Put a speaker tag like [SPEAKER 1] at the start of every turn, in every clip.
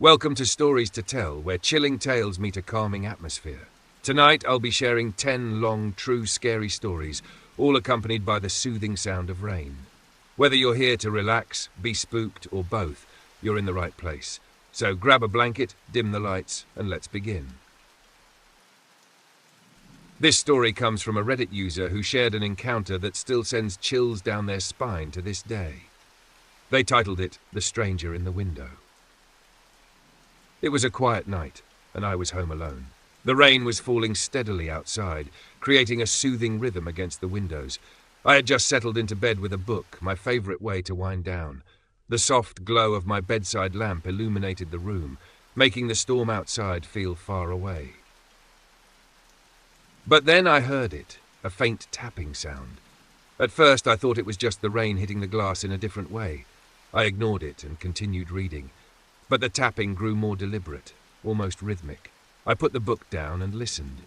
[SPEAKER 1] Welcome to Stories to Tell, where chilling tales meet a calming atmosphere. Tonight I'll be sharing 10 long, true, scary stories, all accompanied by the soothing sound of rain. Whether you're here to relax, be spooked, or both, you're in the right place. So grab a blanket, dim the lights, and let's begin. This story comes from a Reddit user who shared an encounter that still sends chills down their spine to this day. They titled it, "The Stranger in the Window." It was a quiet night, and I was home alone. The rain was falling steadily outside, creating a soothing rhythm against the windows. I had just settled into bed with a book, my favorite way to wind down. The soft glow of my bedside lamp illuminated the room, making the storm outside feel far away. But then I heard it, a faint tapping sound. At first I thought it was just the rain hitting the glass in a different way. I ignored it and continued reading. But the tapping grew more deliberate, almost rhythmic. I put the book down and listened.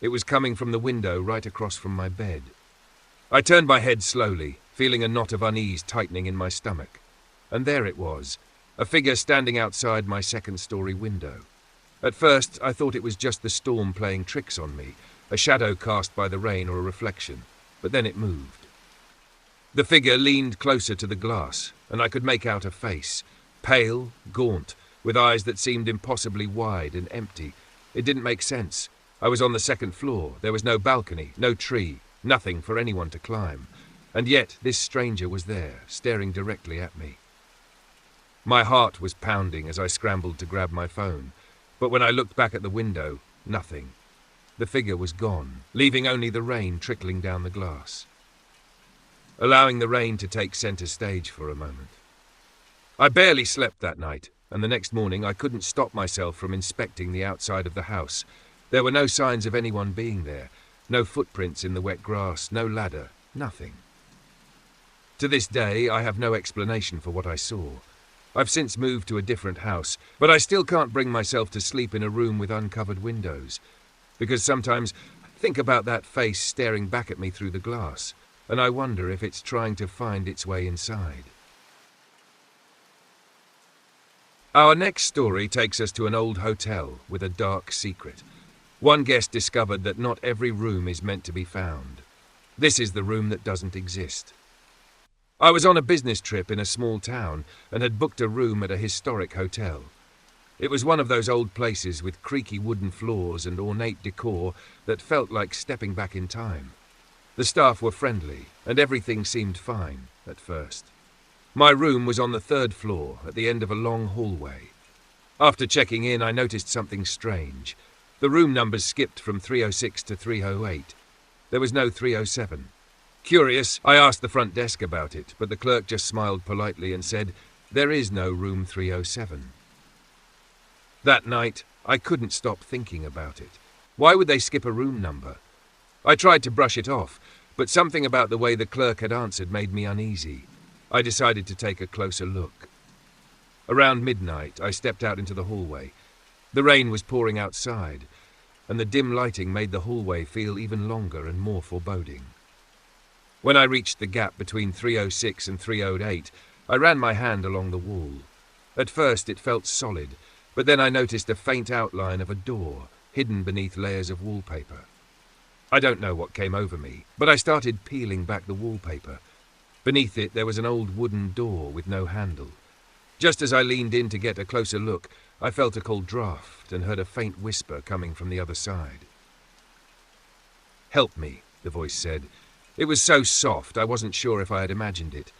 [SPEAKER 1] It was coming from the window right across from my bed. I turned my head slowly, feeling a knot of unease tightening in my stomach. And there it was, a figure standing outside my second-story window. At first, I thought it was just the storm playing tricks on me, a shadow cast by the rain or a reflection, but then it moved. The figure leaned closer to the glass, and I could make out a face, pale, gaunt, with eyes that seemed impossibly wide and empty. It didn't make sense. I was on the second floor. There was no balcony, no tree, nothing for anyone to climb. And yet this stranger was there, staring directly at me. My heart was pounding as I scrambled to grab my phone. But when I looked back at the window, nothing. The figure was gone, leaving only the rain trickling down the glass, allowing the rain to take center stage for a moment. I barely slept that night, and the next morning I couldn't stop myself from inspecting the outside of the house. There were no signs of anyone being there, no footprints in the wet grass, no ladder, nothing. To this day, I have no explanation for what I saw. I've since moved to a different house, but I still can't bring myself to sleep in a room with uncovered windows, because sometimes I think about that face staring back at me through the glass, and I wonder if it's trying to find its way inside. Our next story takes us to an old hotel with a dark secret. One guest discovered that not every room is meant to be found. This is the room that doesn't exist. I was on a business trip in a small town and had booked a room at a historic hotel. It was one of those old places with creaky wooden floors and ornate decor that felt like stepping back in time. The staff were friendly, and everything seemed fine at first. My room was on the third floor, at the end of a long hallway. After checking in, I noticed something strange. The room numbers skipped from 306 to 308. There was no 307. Curious, I asked the front desk about it, but the clerk just smiled politely and said, "There is no room 307. That night, I couldn't stop thinking about it. Why would they skip a room number? I tried to brush it off, but something about the way the clerk had answered made me uneasy. I decided to take a closer look. Around midnight, I stepped out into the hallway. The rain was pouring outside, and the dim lighting made the hallway feel even longer and more foreboding. When I reached the gap between 306 and 308, I ran my hand along the wall. At first, it felt solid, but then I noticed a faint outline of a door, hidden beneath layers of wallpaper. I don't know what came over me, but I started peeling back the wallpaper. Beneath it, there was an old wooden door with no handle. Just as I leaned in to get a closer look, I felt a cold draft and heard a faint whisper coming from the other side. "Help me," the voice said. It was so soft, I wasn't sure if I had imagined it.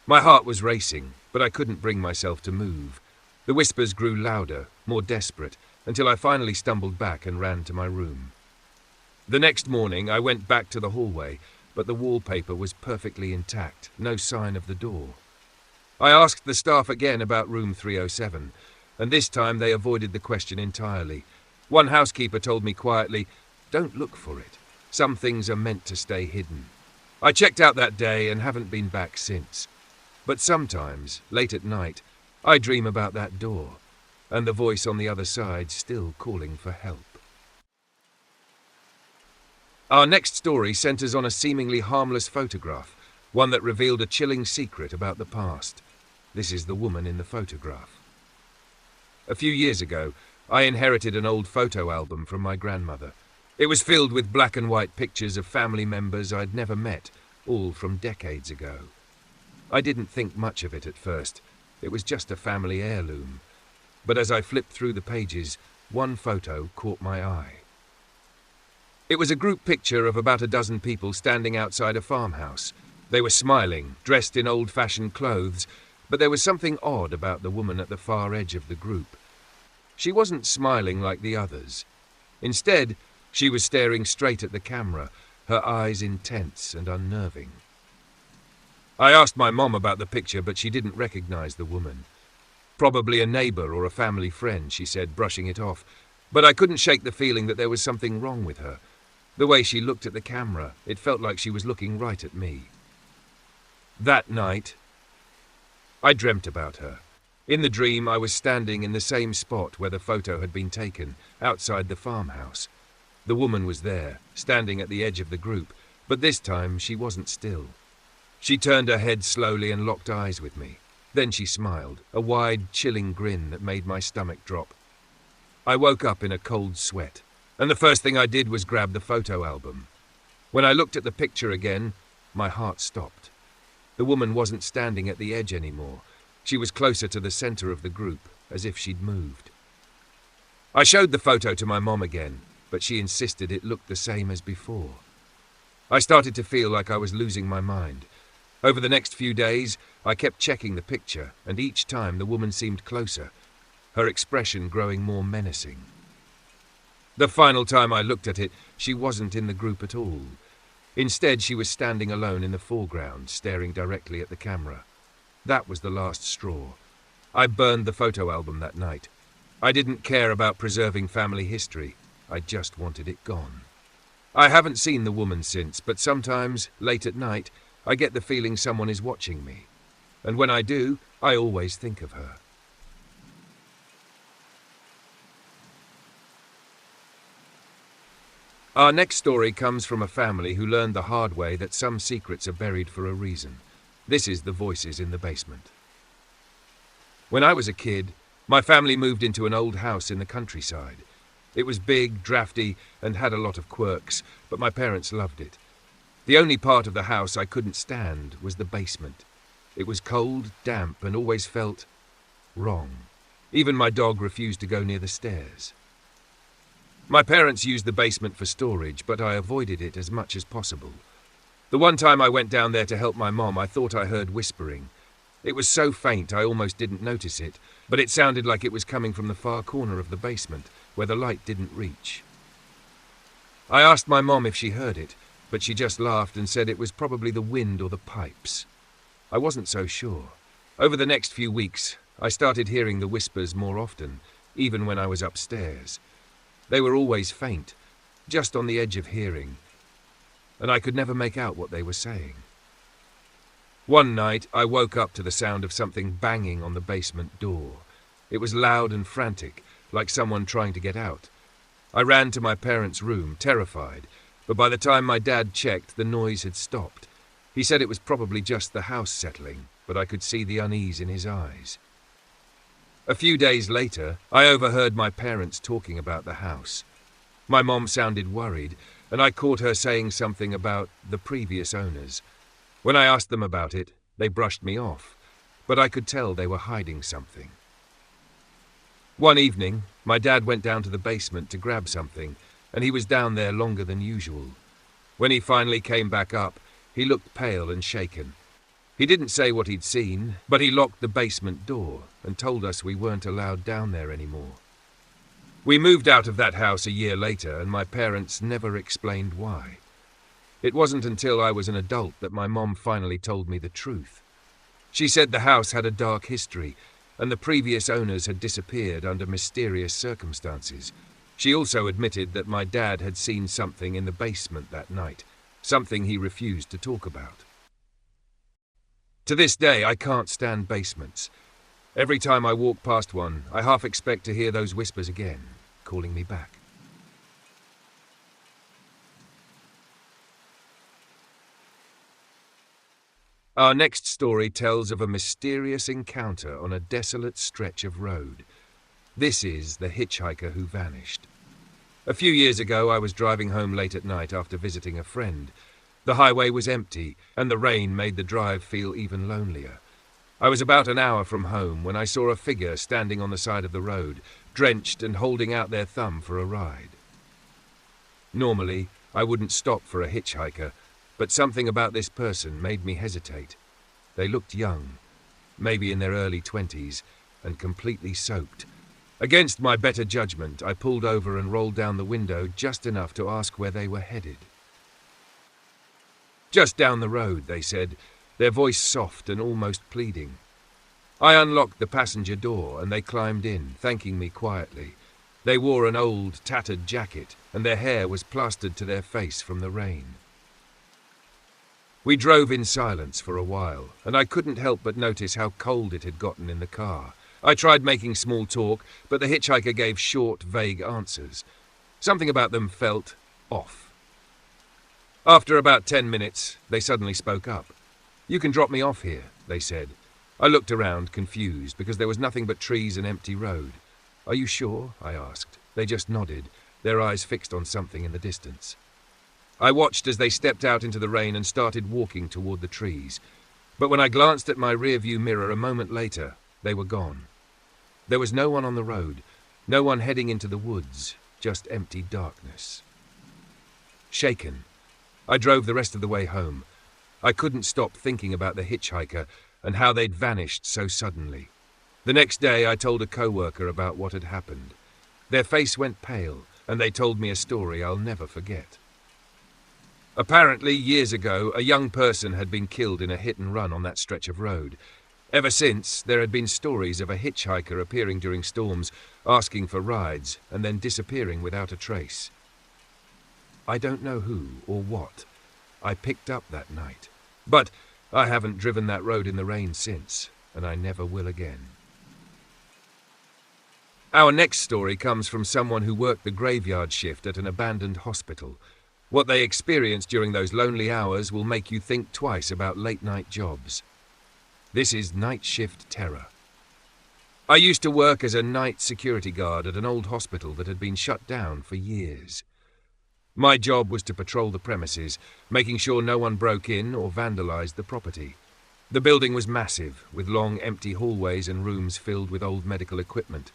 [SPEAKER 1] My heart was racing, but I couldn't bring myself to move. The whispers grew louder, more desperate, until I finally stumbled back and ran to my room. The next morning, I went back to the hallway, but the wallpaper was perfectly intact, no sign of the door. I asked the staff again about room 307, and this time they avoided the question entirely. One housekeeper told me quietly, "Don't look for it. Some things are meant to stay hidden." I checked out that day and haven't been back since. But sometimes, late at night, I dream about that door, and the voice on the other side still calling for help. Our next story centers on a seemingly harmless photograph, one that revealed a chilling secret about the past. This is the woman in the photograph. A few years ago, I inherited an old photo album from my grandmother. It was filled with black and white pictures of family members I'd never met, all from decades ago. I didn't think much of it at first. It was just a family heirloom. But as I flipped through the pages, one photo caught my eye. It was a group picture of about a dozen people standing outside a farmhouse. They were smiling, dressed in old-fashioned clothes, but there was something odd about the woman at the far edge of the group. She wasn't smiling like the others. Instead, she was staring straight at the camera, her eyes intense and unnerving. I asked my mom about the picture, but she didn't recognize the woman. Probably a neighbor or a family friend, she said, brushing it off, but I couldn't shake the feeling that there was something wrong with her. The way she looked at the camera, it felt like she was looking right at me. That night, I dreamt about her. In the dream, I was standing in the same spot where the photo had been taken, outside the farmhouse. The woman was there, standing at the edge of the group, but this time she wasn't still. She turned her head slowly and locked eyes with me. Then she smiled, a wide, chilling grin that made my stomach drop. I woke up in a cold sweat, and the first thing I did was grab the photo album. When I looked at the picture again, my heart stopped. The woman wasn't standing at the edge anymore. She was closer to the center of the group, as if she'd moved. I showed the photo to my mom again, but she insisted it looked the same as before. I started to feel like I was losing my mind. Over the next few days, I kept checking the picture, and each time the woman seemed closer, her expression growing more menacing. The final time I looked at it, she wasn't in the group at all. Instead, she was standing alone in the foreground, staring directly at the camera. That was the last straw. I burned the photo album that night. I didn't care about preserving family history. I just wanted it gone. I haven't seen the woman since, but sometimes, late at night, I get the feeling someone is watching me. And when I do, I always think of her. Our next story comes from a family who learned the hard way that some secrets are buried for a reason. This is The Voices in the Basement. When I was a kid, my family moved into an old house in the countryside. It was big, drafty, and had a lot of quirks, but my parents loved it. The only part of the house I couldn't stand was the basement. It was cold, damp, and always felt wrong. Even my dog refused to go near the stairs. My parents used the basement for storage, but I avoided it as much as possible. The one time I went down there to help my mom, I thought I heard whispering. It was so faint I almost didn't notice it, but it sounded like it was coming from the far corner of the basement, where the light didn't reach. I asked my mom if she heard it, but she just laughed and said it was probably the wind or the pipes. I wasn't so sure. Over the next few weeks, I started hearing the whispers more often, even when I was upstairs. They were always faint, just on the edge of hearing, and I could never make out what they were saying. One night, I woke up to the sound of something banging on the basement door. It was loud and frantic, like someone trying to get out. I ran to my parents' room, terrified, but by the time my dad checked, the noise had stopped. He said it was probably just the house settling, but I could see the unease in his eyes. A few days later, I overheard my parents talking about the house. My mom sounded worried, and I caught her saying something about the previous owners. When I asked them about it, they brushed me off, but I could tell they were hiding something. One evening, my dad went down to the basement to grab something, and he was down there longer than usual. When he finally came back up, he looked pale and shaken. He didn't say what he'd seen, but he locked the basement door and told us we weren't allowed down there anymore. We moved out of that house a year later, and my parents never explained why. It wasn't until I was an adult that my mom finally told me the truth. She said the house had a dark history, and the previous owners had disappeared under mysterious circumstances. She also admitted that my dad had seen something in the basement that night, something he refused to talk about. To this day, I can't stand basements. Every time I walk past one, I half expect to hear those whispers again, calling me back. Our next story tells of a mysterious encounter on a desolate stretch of road. This is the hitchhiker who vanished. A few years ago, I was driving home late at night after visiting a friend. The highway was empty, and the rain made the drive feel even lonelier. I was about an hour from home when I saw a figure standing on the side of the road, drenched and holding out their thumb for a ride. Normally, I wouldn't stop for a hitchhiker, but something about this person made me hesitate. They looked young, maybe in their early 20s, and completely soaked. Against my better judgment, I pulled over and rolled down the window just enough to ask where they were headed. "Just down the road," they said, their voice soft and almost pleading. I unlocked the passenger door and they climbed in, thanking me quietly. They wore an old, tattered jacket, and their hair was plastered to their face from the rain. We drove in silence for a while, and I couldn't help but notice how cold it had gotten in the car. I tried making small talk, but the hitchhiker gave short, vague answers. Something about them felt off. After about 10 minutes, they suddenly spoke up. "You can drop me off here," they said. I looked around, confused, because there was nothing but trees and empty road. "Are you sure?" I asked. They just nodded, their eyes fixed on something in the distance. I watched as they stepped out into the rain and started walking toward the trees. But when I glanced at my rearview mirror a moment later, they were gone. There was no one on the road, no one heading into the woods, just empty darkness. Shaken, I drove the rest of the way home. I couldn't stop thinking about the hitchhiker and how they'd vanished so suddenly. The next day I told a coworker about what had happened. Their face went pale, and they told me a story I'll never forget. Apparently, years ago, a young person had been killed in a hit and run on that stretch of road. Ever since, there had been stories of a hitchhiker appearing during storms, asking for rides, and then disappearing without a trace. I don't know who or what I picked up that night, but I haven't driven that road in the rain since, and I never will again. Our next story comes from someone who worked the graveyard shift at an abandoned hospital. What they experienced during those lonely hours will make you think twice about late-night jobs. This is Night Shift Terror. I used to work as a night security guard at an old hospital that had been shut down for years. My job was to patrol the premises, making sure no one broke in or vandalized the property. The building was massive, with long empty hallways and rooms filled with old medical equipment.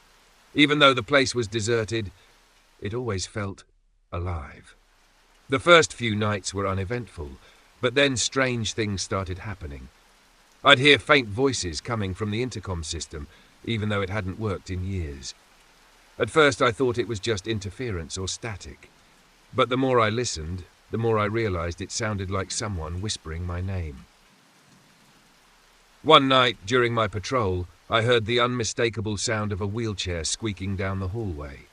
[SPEAKER 1] Even though the place was deserted, it always felt alive. The first few nights were uneventful, but then strange things started happening. I'd hear faint voices coming from the intercom system, even though it hadn't worked in years. At first I thought it was just interference or static, but the more I listened, the more I realized it sounded like someone whispering my name. One night, during my patrol, I heard the unmistakable sound of a wheelchair squeaking down the hallway.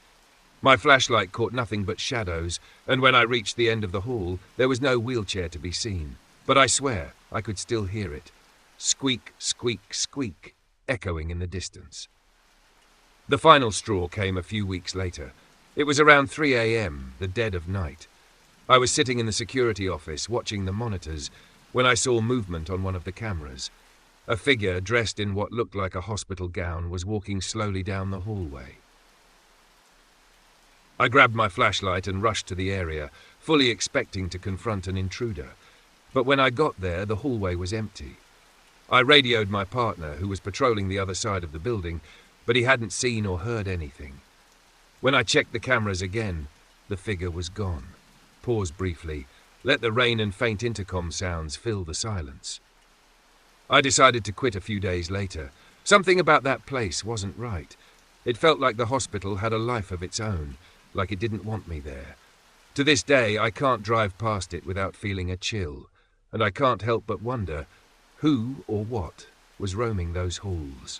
[SPEAKER 1] My flashlight caught nothing but shadows, and when I reached the end of the hall, there was no wheelchair to be seen. But I swear, I could still hear it. Squeak, squeak, squeak, echoing in the distance. The final straw came a few weeks later. It was around 3 a.m., the dead of night. I was sitting in the security office, watching the monitors, when I saw movement on one of the cameras. A figure dressed in what looked like a hospital gown was walking slowly down the hallway. I grabbed my flashlight and rushed to the area, fully expecting to confront an intruder. But when I got there, the hallway was empty. I radioed my partner, who was patrolling the other side of the building, but he hadn't seen or heard anything. When I checked the cameras again, the figure was gone. Paused briefly, let the rain and faint intercom sounds fill the silence. I decided to quit a few days later. Something about that place wasn't right. It felt like the hospital had a life of its own, like it didn't want me there. To this day, I can't drive past it without feeling a chill, and I can't help but wonder who or what was roaming those halls.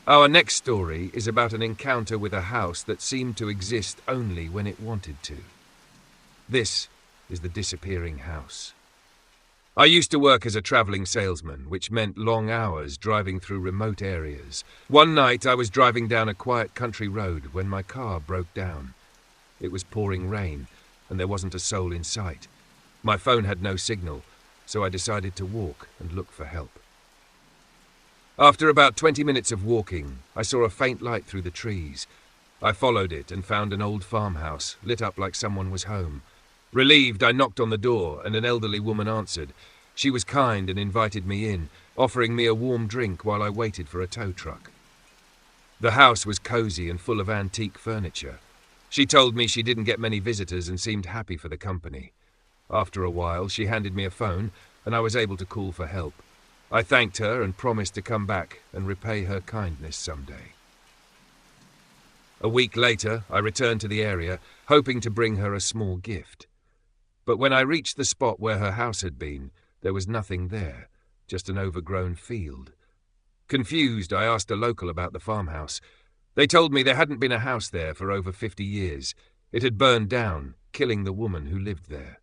[SPEAKER 1] Our next story is about an encounter with a house that seemed to exist only when it wanted to. This is the disappearing house. I used to work as a traveling salesman, which meant long hours driving through remote areas. One night I was driving down a quiet country road when my car broke down. It was pouring rain, and there wasn't a soul in sight. My phone had no signal, so I decided to walk and look for help. After about 20 minutes of walking, I saw a faint light through the trees. I followed it and found an old farmhouse, lit up like someone was home. Relieved, I knocked on the door and an elderly woman answered. She was kind and invited me in, offering me a warm drink while I waited for a tow truck. The house was cozy and full of antique furniture. She told me she didn't get many visitors and seemed happy for the company. After a while, she handed me a phone and I was able to call for help. I thanked her and promised to come back and repay her kindness someday. A week later, I returned to the area, hoping to bring her a small gift. But when I reached the spot where her house had been, there was nothing there, just an overgrown field. Confused, I asked a local about the farmhouse. They told me there hadn't been a house there for over 50 years. It had burned down, killing the woman who lived there.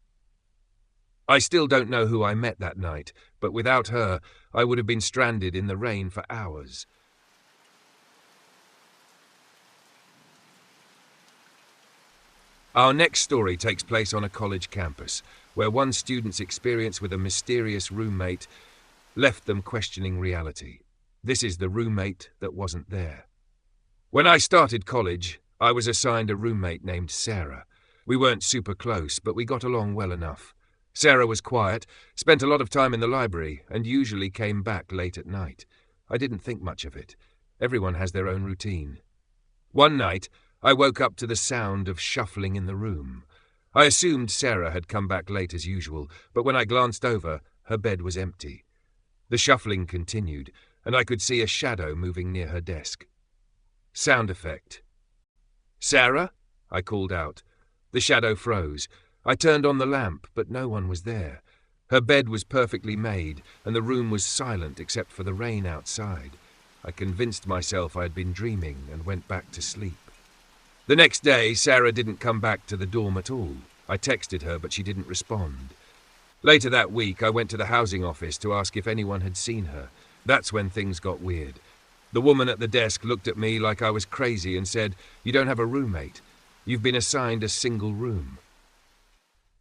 [SPEAKER 1] I still don't know who I met that night, but without her, I would have been stranded in the rain for hours. Our next story takes place on a college campus, where one student's experience with a mysterious roommate left them questioning reality. This is the roommate that wasn't there. When I started college, I was assigned a roommate named Sarah. We weren't super close, but we got along well enough. Sarah was quiet, spent a lot of time in the library, and usually came back late at night. I didn't think much of it. Everyone has their own routine. One night, I woke up to the sound of shuffling in the room. I assumed Sarah had come back late as usual, but when I glanced over, her bed was empty. The shuffling continued, and I could see a shadow moving near her desk. Sound effect. "Sarah?" I called out. The shadow froze. I turned on the lamp, but no one was there. Her bed was perfectly made, and the room was silent except for the rain outside. I convinced myself I had been dreaming and went back to sleep. The next day, Sarah didn't come back to the dorm at all. I texted her, but she didn't respond. Later that week, I went to the housing office to ask if anyone had seen her. That's when things got weird. The woman at the desk looked at me like I was crazy and said, "You don't have a roommate. You've been assigned a single room."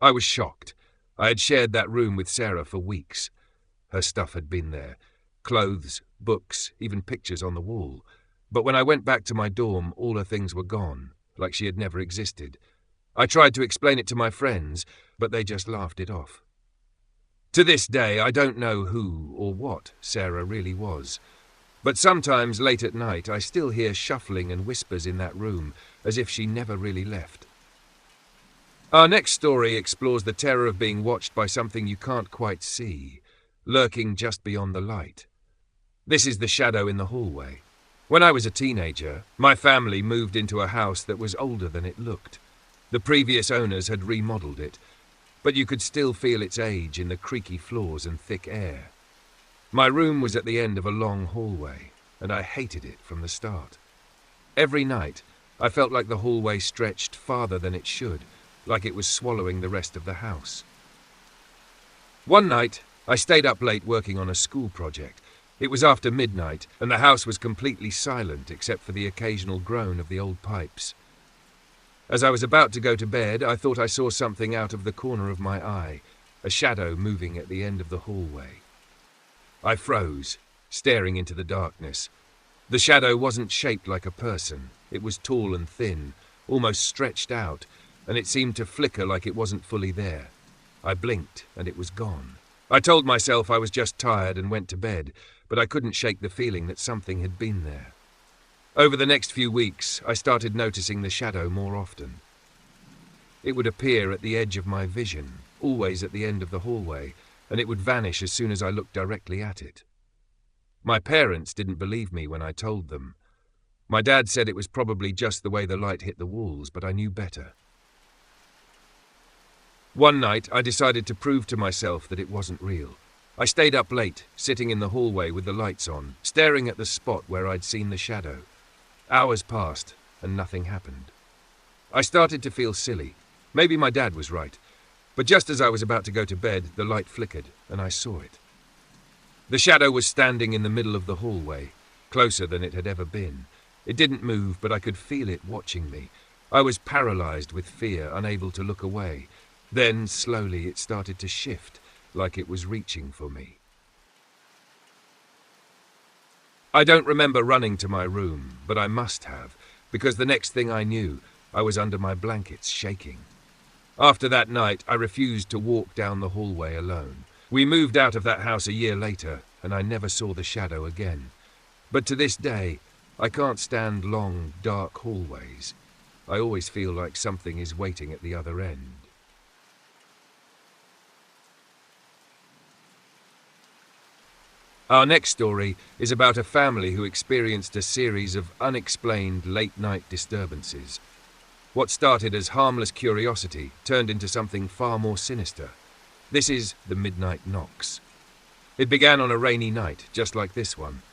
[SPEAKER 1] I was shocked. I had shared that room with Sarah for weeks. Her stuff had been there. Clothes, books, even pictures on the wall. But when I went back to my dorm, all her things were gone, like she had never existed. I tried to explain it to my friends, but they just laughed it off. To this day, I don't know who or what Sarah really was. But sometimes late at night, I still hear shuffling and whispers in that room, as if she never really left. Our next story explores the terror of being watched by something you can't quite see, lurking just beyond the light. This is the shadow in the hallway. When I was a teenager, my family moved into a house that was older than it looked. The previous owners had remodeled it, but you could still feel its age in the creaky floors and thick air. My room was at the end of a long hallway, and I hated it from the start. Every night, I felt like the hallway stretched farther than it should, like it was swallowing the rest of the house. One night, I stayed up late working on a school project. It was after midnight, and the house was completely silent except for the occasional groan of the old pipes. As I was about to go to bed, I thought I saw something out of the corner of my eye, a shadow moving at the end of the hallway. I froze, staring into the darkness. The shadow wasn't shaped like a person. It was tall and thin, almost stretched out, and it seemed to flicker like it wasn't fully there. I blinked, and it was gone. I told myself I was just tired and went to bed, but I couldn't shake the feeling that something had been there. Over the next few weeks, I started noticing the shadow more often. It would appear at the edge of my vision, always at the end of the hallway, and it would vanish as soon as I looked directly at it. My parents didn't believe me when I told them. My dad said it was probably just the way the light hit the walls, but I knew better. One night, I decided to prove to myself that it wasn't real. I stayed up late, sitting in the hallway with the lights on, staring at the spot where I'd seen the shadow. Hours passed, and nothing happened. I started to feel silly. Maybe my dad was right. But just as I was about to go to bed, the light flickered, and I saw it. The shadow was standing in the middle of the hallway, closer than it had ever been. It didn't move, but I could feel it watching me. I was paralyzed with fear, unable to look away. Then, slowly, it started to shift, like it was reaching for me. I don't remember running to my room, but I must have, because the next thing I knew, I was under my blankets shaking. After that night, I refused to walk down the hallway alone. We moved out of that house a year later, and I never saw the shadow again. But to this day, I can't stand long, dark hallways. I always feel like something is waiting at the other end. Our next story is about a family who experienced a series of unexplained late-night disturbances. What started as harmless curiosity turned into something far more sinister. This is the Midnight Knocks. It began on a rainy night, just like this one.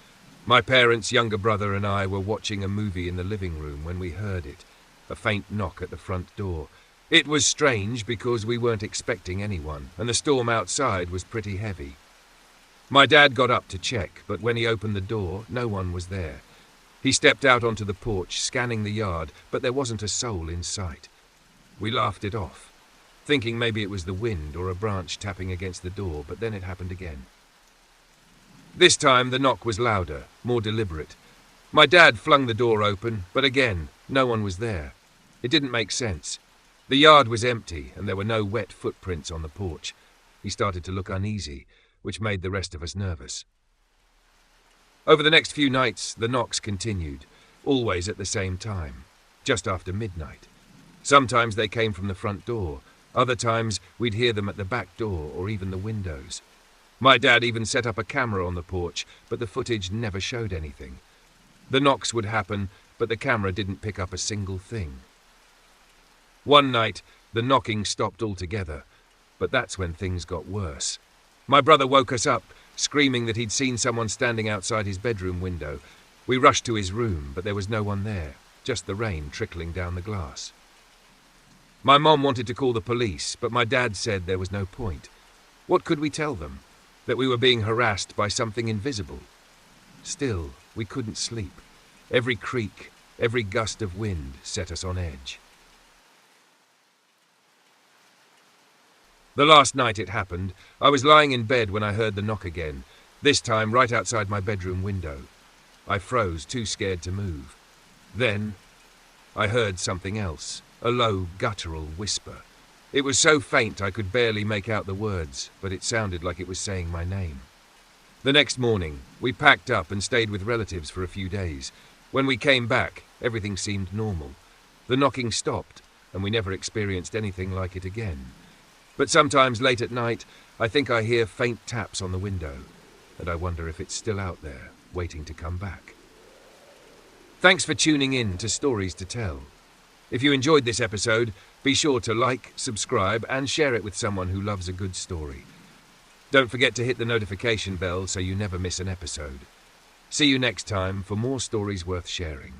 [SPEAKER 1] My parents' younger brother and I were watching a movie in the living room when we heard it, a faint knock at the front door. It was strange because we weren't expecting anyone, and the storm outside was pretty heavy. My dad got up to check, but when he opened the door, no one was there. He stepped out onto the porch, scanning the yard, but there wasn't a soul in sight. We laughed it off, thinking maybe it was the wind or a branch tapping against the door, but then it happened again. This time the knock was louder, more deliberate. My dad flung the door open, but again, no one was there. It didn't make sense. The yard was empty, and there were no wet footprints on the porch. He started to look uneasy, which made the rest of us nervous. Over the next few nights, the knocks continued, always at the same time, just after midnight. Sometimes they came from the front door. Other times, we'd hear them at the back door or even the windows. My dad even set up a camera on the porch, but the footage never showed anything. The knocks would happen, but the camera didn't pick up a single thing. One night, the knocking stopped altogether, but that's when things got worse. My brother woke us up, screaming that he'd seen someone standing outside his bedroom window. We rushed to his room, but there was no one there, just the rain trickling down the glass. My mom wanted to call the police, but my dad said there was no point. What could we tell them? That we were being harassed by something invisible? Still, we couldn't sleep. Every creak, every gust of wind set us on edge. The last night it happened, I was lying in bed when I heard the knock again, this time right outside my bedroom window. I froze, too scared to move. Then, I heard something else, a low, guttural whisper. It was so faint I could barely make out the words, but it sounded like it was saying my name. The next morning, we packed up and stayed with relatives for a few days. When we came back, everything seemed normal. The knocking stopped, and we never experienced anything like it again. But sometimes late at night, I think I hear faint taps on the window, and I wonder if it's still out there, waiting to come back. Thanks for tuning in to Stories to Tell. If you enjoyed this episode, be sure to like, subscribe, and share it with someone who loves a good story. Don't forget to hit the notification bell so you never miss an episode. See you next time for more stories worth sharing.